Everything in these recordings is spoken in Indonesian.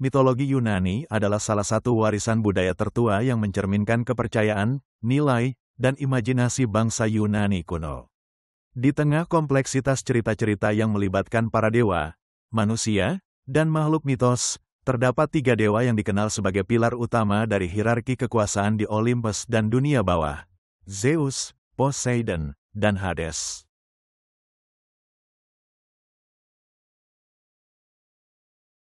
mitologi Yunani adalah salah satu warisan budaya tertua yang mencerminkan kepercayaan, nilai, dan imajinasi bangsa Yunani kuno. Di tengah kompleksitas cerita-cerita yang melibatkan para dewa, manusia, dan makhluk mitos, terdapat 3 dewa yang dikenal sebagai pilar utama dari hierarki kekuasaan di Olympus dan dunia bawah: Zeus, Poseidon, dan Hades.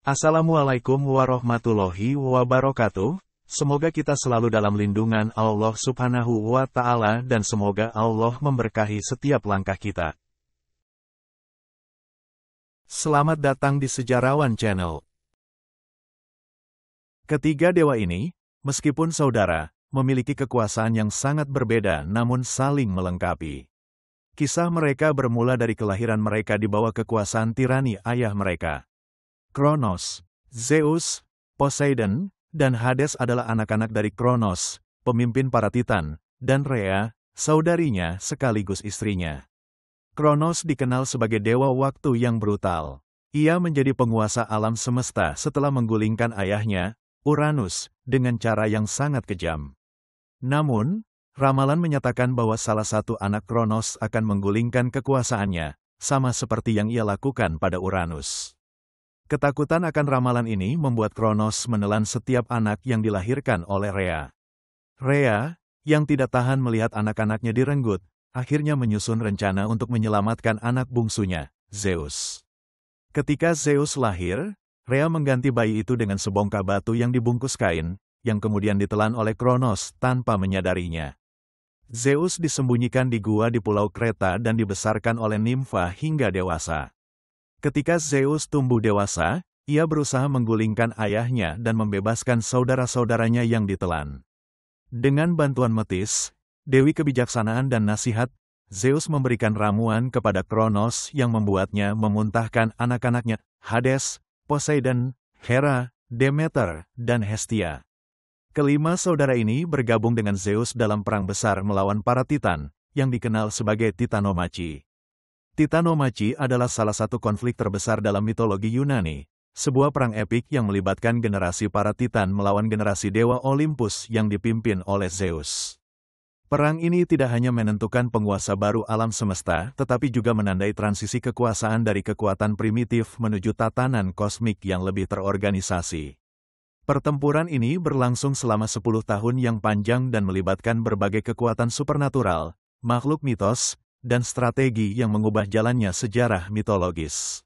Assalamualaikum warahmatullahi wabarakatuh. Semoga kita selalu dalam lindungan Allah Subhanahu wa Ta'ala, dan semoga Allah memberkahi setiap langkah kita. Selamat datang di Sejarawan Channel. Ketiga dewa ini, meskipun saudara, memiliki kekuasaan yang sangat berbeda namun saling melengkapi. Kisah mereka bermula dari kelahiran mereka di bawah kekuasaan tirani ayah mereka. Kronos, Zeus, Poseidon, dan Hades adalah anak-anak dari Kronos, pemimpin para Titan, dan Rhea, saudarinya sekaligus istrinya. Kronos dikenal sebagai dewa waktu yang brutal. Ia menjadi penguasa alam semesta setelah menggulingkan ayahnya, Uranus, dengan cara yang sangat kejam. Namun, ramalan menyatakan bahwa salah satu anak Kronos akan menggulingkan kekuasaannya, sama seperti yang ia lakukan pada Uranus. Ketakutan akan ramalan ini membuat Kronos menelan setiap anak yang dilahirkan oleh Rhea. Rhea, yang tidak tahan melihat anak-anaknya direnggut, akhirnya menyusun rencana untuk menyelamatkan anak bungsunya, Zeus. Ketika Zeus lahir, Rhea mengganti bayi itu dengan sebongkah batu yang dibungkus kain, yang kemudian ditelan oleh Kronos tanpa menyadarinya. Zeus disembunyikan di gua di Pulau Kreta dan dibesarkan oleh nimfa hingga dewasa. Ketika Zeus tumbuh dewasa, ia berusaha menggulingkan ayahnya dan membebaskan saudara-saudaranya yang ditelan. Dengan bantuan Metis, Dewi Kebijaksanaan dan Nasihat, Zeus memberikan ramuan kepada Kronos yang membuatnya memuntahkan anak-anaknya, Hades, Poseidon, Hera, Demeter, dan Hestia. Kelima saudara ini bergabung dengan Zeus dalam perang besar melawan para Titan, yang dikenal sebagai Titanomachi. Titanomachi adalah salah satu konflik terbesar dalam mitologi Yunani, sebuah perang epik yang melibatkan generasi para Titan melawan generasi dewa Olympus yang dipimpin oleh Zeus. Perang ini tidak hanya menentukan penguasa baru alam semesta, tetapi juga menandai transisi kekuasaan dari kekuatan primitif menuju tatanan kosmik yang lebih terorganisasi. Pertempuran ini berlangsung selama 10 tahun yang panjang dan melibatkan berbagai kekuatan supernatural, makhluk mitos, dan strategi yang mengubah jalannya sejarah mitologis.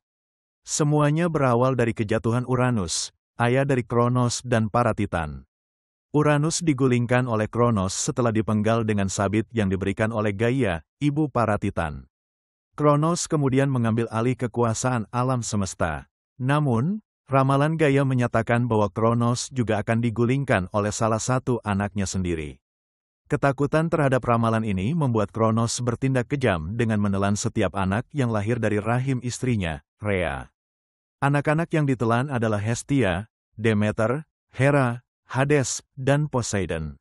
Semuanya berawal dari kejatuhan Uranus, ayah dari Kronos dan para Titan. Uranus digulingkan oleh Kronos setelah dipenggal dengan sabit yang diberikan oleh Gaia, ibu para Titan. Kronos kemudian mengambil alih kekuasaan alam semesta. Namun, ramalan Gaia menyatakan bahwa Kronos juga akan digulingkan oleh salah satu anaknya sendiri. Ketakutan terhadap ramalan ini membuat Kronos bertindak kejam dengan menelan setiap anak yang lahir dari rahim istrinya, Rhea. Anak-anak yang ditelan adalah Hestia, Demeter, Hera, Hades, dan Poseidon.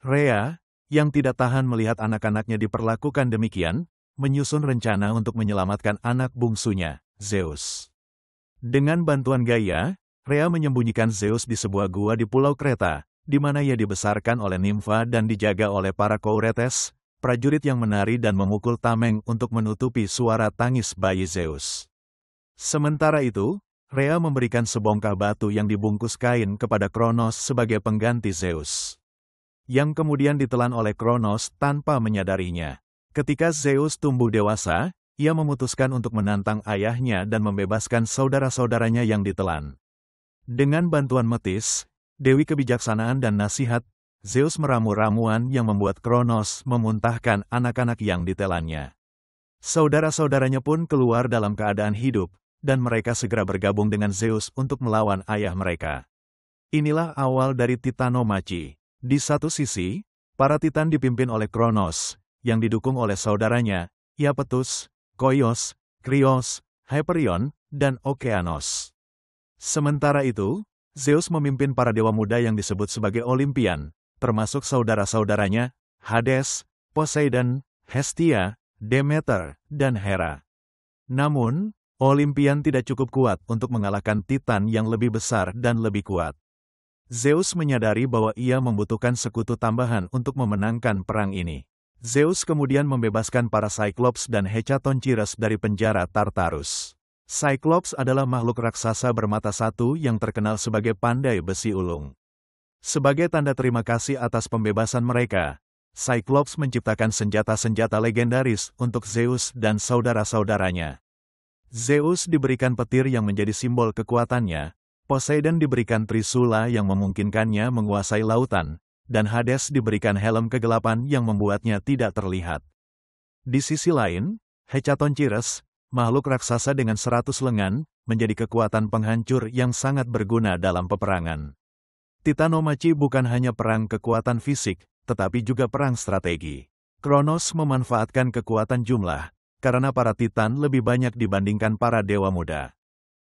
Rhea, yang tidak tahan melihat anak-anaknya diperlakukan demikian, menyusun rencana untuk menyelamatkan anak bungsunya, Zeus. Dengan bantuan Gaia, Rhea menyembunyikan Zeus di sebuah gua di Pulau Kreta, di mana ia dibesarkan oleh nimfa dan dijaga oleh para Kouretes, prajurit yang menari dan memukul tameng untuk menutupi suara tangis bayi Zeus. Sementara itu, Rhea memberikan sebongkah batu yang dibungkus kain kepada Kronos sebagai pengganti Zeus, yang kemudian ditelan oleh Kronos tanpa menyadarinya. Ketika Zeus tumbuh dewasa, ia memutuskan untuk menantang ayahnya dan membebaskan saudara-saudaranya yang ditelan. Dengan bantuan Metis, Dewi Kebijaksanaan dan Nasihat, Zeus meramu ramuan yang membuat Kronos memuntahkan anak-anak yang ditelannya. Saudara-saudaranya pun keluar dalam keadaan hidup, dan mereka segera bergabung dengan Zeus untuk melawan ayah mereka. Inilah awal dari Titanomachi. Di satu sisi, para Titan dipimpin oleh Kronos, yang didukung oleh saudaranya, Iapetus, Koios, Krios, Hyperion, dan Okeanos. Sementara itu, Zeus memimpin para dewa muda yang disebut sebagai Olympian, termasuk saudara-saudaranya, Hades, Poseidon, Hestia, Demeter, dan Hera. Namun, Olympian tidak cukup kuat untuk mengalahkan Titan yang lebih besar dan lebih kuat. Zeus menyadari bahwa ia membutuhkan sekutu tambahan untuk memenangkan perang ini. Zeus kemudian membebaskan para Cyclops dan Hecatonchires dari penjara Tartarus. Cyclops adalah makhluk raksasa bermata satu yang terkenal sebagai pandai besi ulung. Sebagai tanda terima kasih atas pembebasan mereka, Cyclops menciptakan senjata-senjata legendaris untuk Zeus dan saudara-saudaranya. Zeus diberikan petir yang menjadi simbol kekuatannya, Poseidon diberikan trisula yang memungkinkannya menguasai lautan, dan Hades diberikan helm kegelapan yang membuatnya tidak terlihat. Di sisi lain, Hecatonchires, makhluk raksasa dengan 100 lengan, menjadi kekuatan penghancur yang sangat berguna dalam peperangan. Titanomachi bukan hanya perang kekuatan fisik, tetapi juga perang strategi. Kronos memanfaatkan kekuatan jumlah, karena para Titan lebih banyak dibandingkan para Dewa Muda.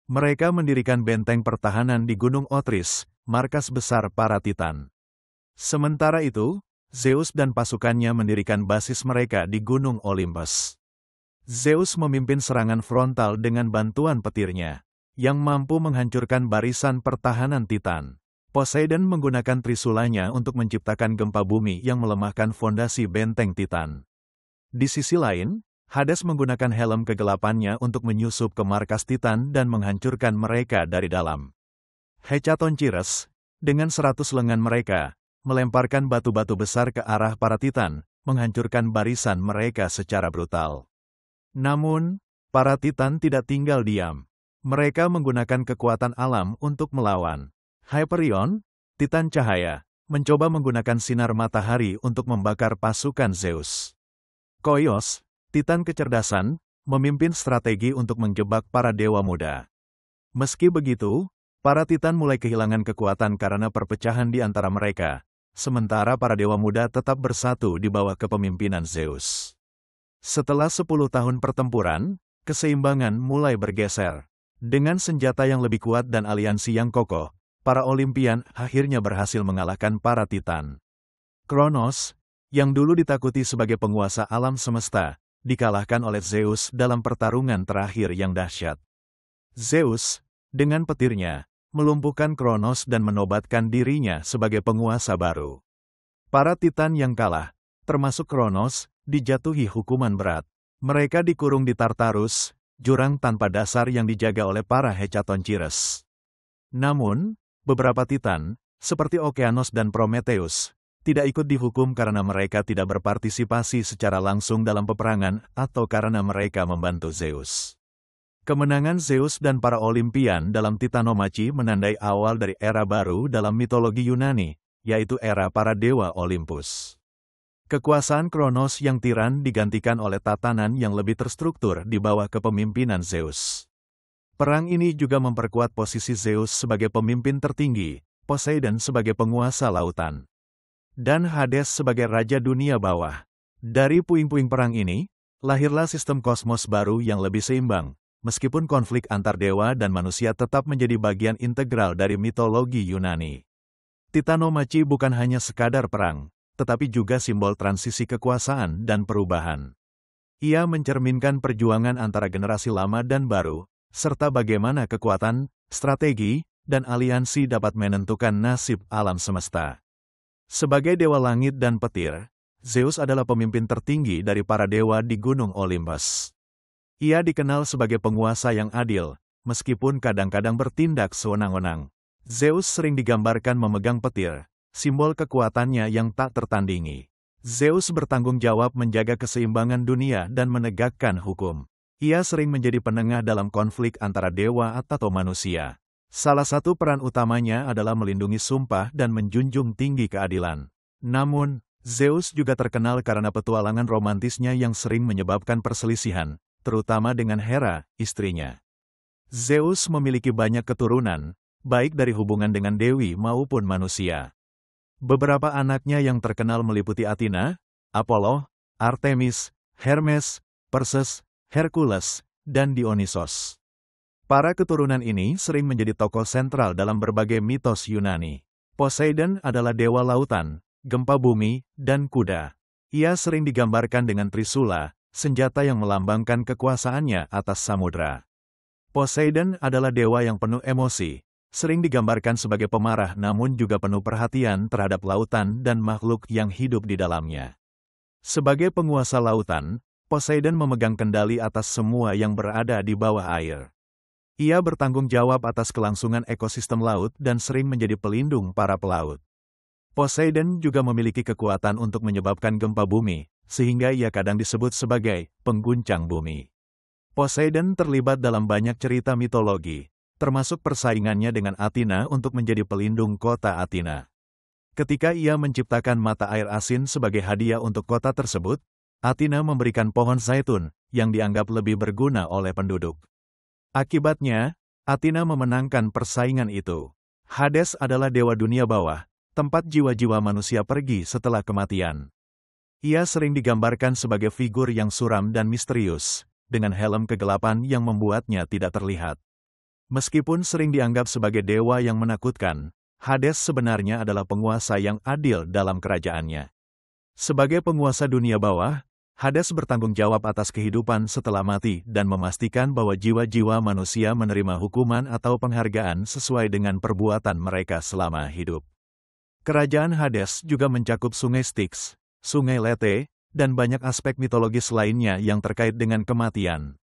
Mereka mendirikan benteng pertahanan di Gunung Otris, markas besar para Titan. Sementara itu, Zeus dan pasukannya mendirikan basis mereka di Gunung Olympus. Zeus memimpin serangan frontal dengan bantuan petirnya, yang mampu menghancurkan barisan pertahanan Titan. Poseidon menggunakan trisulanya untuk menciptakan gempa bumi yang melemahkan fondasi benteng Titan. Di sisi lain, Hades menggunakan helm kegelapannya untuk menyusup ke markas Titan dan menghancurkan mereka dari dalam. Hecatonchires, dengan 100 lengan mereka, melemparkan batu-batu besar ke arah para Titan, menghancurkan barisan mereka secara brutal. Namun, para Titan tidak tinggal diam. Mereka menggunakan kekuatan alam untuk melawan. Hyperion, Titan cahaya, mencoba menggunakan sinar matahari untuk membakar pasukan Zeus. Koios, Titan kecerdasan, memimpin strategi untuk menjebak para Dewa Muda. Meski begitu, para Titan mulai kehilangan kekuatan karena perpecahan di antara mereka, sementara para Dewa Muda tetap bersatu di bawah kepemimpinan Zeus. Setelah 10 tahun pertempuran, keseimbangan mulai bergeser. Dengan senjata yang lebih kuat dan aliansi yang kokoh, para Olympian akhirnya berhasil mengalahkan para Titan. Kronos, yang dulu ditakuti sebagai penguasa alam semesta, dikalahkan oleh Zeus dalam pertarungan terakhir yang dahsyat. Zeus, dengan petirnya, melumpuhkan Kronos dan menobatkan dirinya sebagai penguasa baru. Para Titan yang kalah, termasuk Kronos, dijatuhi hukuman berat. Mereka dikurung di Tartarus, jurang tanpa dasar yang dijaga oleh para Hecatonchires. Namun, beberapa Titan, seperti Okeanos dan Prometheus, tidak ikut dihukum karena mereka tidak berpartisipasi secara langsung dalam peperangan atau karena mereka membantu Zeus. Kemenangan Zeus dan para Olympian dalam Titanomachi menandai awal dari era baru dalam mitologi Yunani, yaitu era para dewa Olympus. Kekuasaan Kronos yang tiran digantikan oleh tatanan yang lebih terstruktur di bawah kepemimpinan Zeus. Perang ini juga memperkuat posisi Zeus sebagai pemimpin tertinggi, Poseidon sebagai penguasa lautan, dan Hades sebagai raja dunia bawah. Dari puing-puing perang ini, lahirlah sistem kosmos baru yang lebih seimbang, meskipun konflik antar dewa dan manusia tetap menjadi bagian integral dari mitologi Yunani. Titanomachi bukan hanya sekadar perang, tetapi juga simbol transisi kekuasaan dan perubahan. Ia mencerminkan perjuangan antara generasi lama dan baru, serta bagaimana kekuatan, strategi, dan aliansi dapat menentukan nasib alam semesta. Sebagai dewa langit dan petir, Zeus adalah pemimpin tertinggi dari para dewa di Gunung Olympus. Ia dikenal sebagai penguasa yang adil, meskipun kadang-kadang bertindak sewenang-wenang. Zeus sering digambarkan memegang petir, simbol kekuatannya yang tak tertandingi. Zeus bertanggung jawab menjaga keseimbangan dunia dan menegakkan hukum. Ia sering menjadi penengah dalam konflik antara dewa atau manusia. Salah satu peran utamanya adalah melindungi sumpah dan menjunjung tinggi keadilan. Namun, Zeus juga terkenal karena petualangan romantisnya yang sering menyebabkan perselisihan, terutama dengan Hera, istrinya. Zeus memiliki banyak keturunan, baik dari hubungan dengan dewi maupun manusia. Beberapa anaknya yang terkenal meliputi Athena, Apollo, Artemis, Hermes, Perseus, Hercules, dan Dionysos. Para keturunan ini sering menjadi tokoh sentral dalam berbagai mitos Yunani. Poseidon adalah dewa lautan, gempa bumi, dan kuda. Ia sering digambarkan dengan trisula, senjata yang melambangkan kekuasaannya atas samudra. Poseidon adalah dewa yang penuh emosi, sering digambarkan sebagai pemarah namun juga penuh perhatian terhadap lautan dan makhluk yang hidup di dalamnya. Sebagai penguasa lautan, Poseidon memegang kendali atas semua yang berada di bawah air. Ia bertanggung jawab atas kelangsungan ekosistem laut dan sering menjadi pelindung para pelaut. Poseidon juga memiliki kekuatan untuk menyebabkan gempa bumi, sehingga ia kadang disebut sebagai pengguncang bumi. Poseidon terlibat dalam banyak cerita mitologi, termasuk persaingannya dengan Athena untuk menjadi pelindung kota Athena. Ketika ia menciptakan mata air asin sebagai hadiah untuk kota tersebut, Athena memberikan pohon zaitun, yang dianggap lebih berguna oleh penduduk. Akibatnya, Athena memenangkan persaingan itu. Hades adalah dewa dunia bawah, tempat jiwa-jiwa manusia pergi setelah kematian. Ia sering digambarkan sebagai figur yang suram dan misterius, dengan helm kegelapan yang membuatnya tidak terlihat. Meskipun sering dianggap sebagai dewa yang menakutkan, Hades sebenarnya adalah penguasa yang adil dalam kerajaannya. Sebagai penguasa dunia bawah, Hades bertanggung jawab atas kehidupan setelah mati dan memastikan bahwa jiwa-jiwa manusia menerima hukuman atau penghargaan sesuai dengan perbuatan mereka selama hidup. Kerajaan Hades juga mencakup sungai Styx, sungai Lethe, dan banyak aspek mitologis lainnya yang terkait dengan kematian.